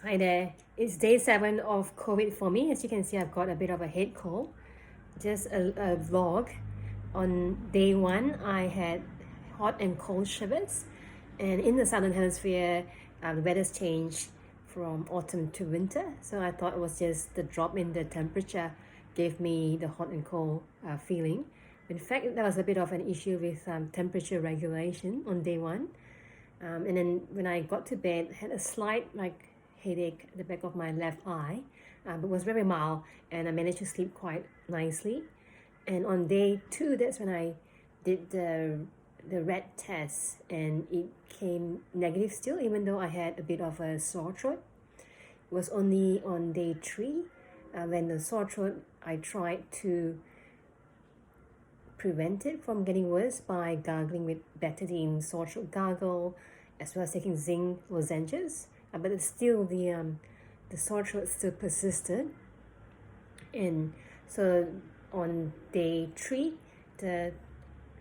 Hi there. It's day 7 of COVID for me. As you can see, I've got a bit of a head cold. Just a vlog. On day 1, I had hot and cold shivers. And in the southern hemisphere, the weather's changed from autumn to winter. So I thought it was just the drop in the temperature gave me the hot and cold feeling. In fact, there was a bit of an issue with temperature regulation on day 1. And then when I got to bed, I had a slight headache at the back of my left eye, but it was very mild, and I managed to sleep quite nicely. And on day 2, that's when I did the rat test, and it came negative still, even though I had a bit of a sore throat. It was only on day 3, when the sore throat, I tried to prevent it from getting worse by gargling with betadine sore throat gargle, as well as taking zinc lozenges. But it's still the sore throat still persisted, and so on day 3, the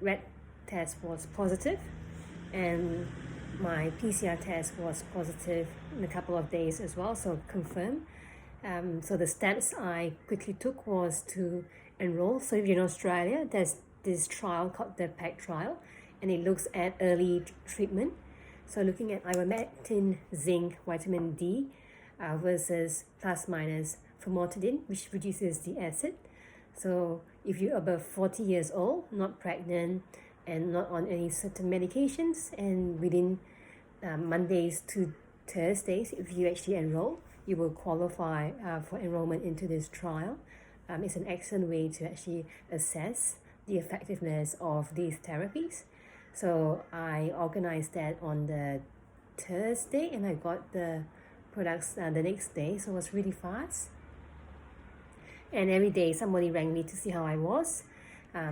rat test was positive, and my PCR test was positive in a couple of days as well, so confirmed. So the steps I quickly took was to enroll. So if you're in Australia, there's this trial called the PAC trial, and it looks at early treatment. So looking at ivermectin, zinc, vitamin D versus plus minus famotidine, which reduces the acid. So if you're above 40 years old, not pregnant, and not on any certain medications, and within Mondays to Thursdays, if you actually enroll, you will qualify for enrollment into this trial. It's an excellent way to actually assess the effectiveness of these therapies. So I organized that on the Thursday, and I got the products the next day, so it was really fast. And every day somebody rang me to see how I was.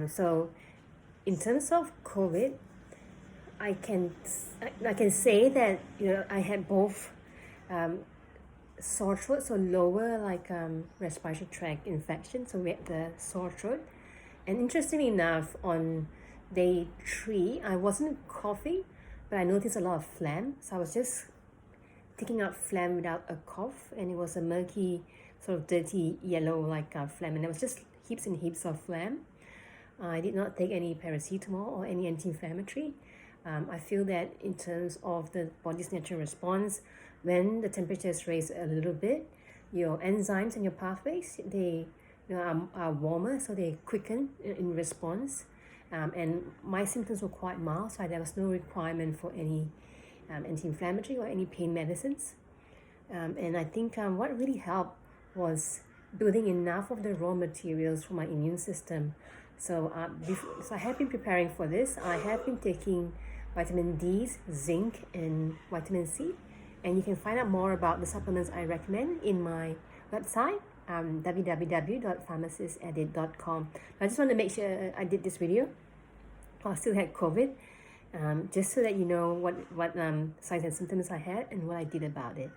So in terms of COVID, I can say that I had both sore throat, so lower respiratory tract infection. So we had the sore throat, and interestingly enough, on day 3, I wasn't coughing, but I noticed a lot of phlegm. So I was just taking out phlegm without a cough, and it was a murky, sort of dirty yellow phlegm, and there was just heaps and heaps of phlegm. I did not take any paracetamol or any anti-inflammatory. I feel that in terms of the body's natural response, when the temperature is raised a little bit, your enzymes and your pathways, they are warmer, so they quicken in response. And my symptoms were quite mild, so there was no requirement for any anti-inflammatory or any pain medicines. And I think what really helped was building enough of the raw materials for my immune system. So I have been preparing for this. I have been taking vitamin D, zinc, and vitamin C. And you can find out more about the supplements I recommend in my website, www.pharmacisedit.com. I just want to make sure I did this video. I still had COVID, just so that you know what signs and symptoms I had and what I did about it.